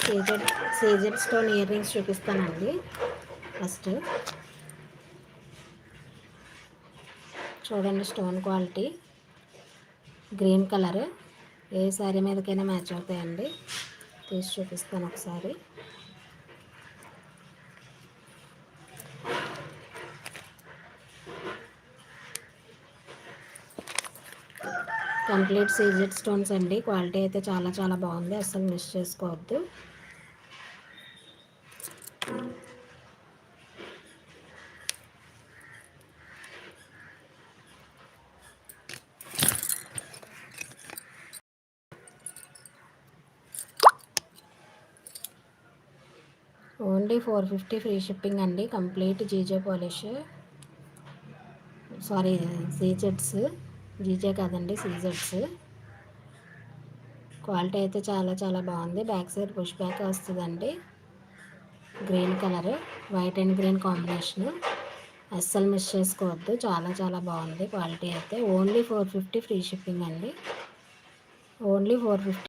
CZ CZ stone earrings చూపిస్తానండి. First చూడండి, stone quality green colour, ఏ శారీ మీదకైనా మ్యాచ్ అవుతాయండి. తీసి చూపిస్తాను ఒకసారి. కంప్లీట్ సీజెడ్ స్టోన్స్ అండి. క్వాలిటీ అయితే చాలా చాలా బాగుంది, అస్సలు మిస్ చేసుకోవద్దు. ఓన్లీ 450 ఫ్రీ షిప్పింగ్ అండి. కంప్లీట్ జీజే పాలిష్, సారీ సీజెడ్స్, జీజే కాదండి సీజెడ్స్. క్వాలిటీ అయితే చాలా చాలా బాగుంది. బ్యాక్ సైడ్ పుష్ బ్యాక్ వస్తుందండి. Green colour, white and green combination, అస్సలు మిస్ చేసుకోవద్దు. చాలా చాలా బాగుంది క్వాలిటీ అయితే. ఓన్లీ 450 ఫ్రీ షిప్పింగ్ అండి. ఓన్లీ 450.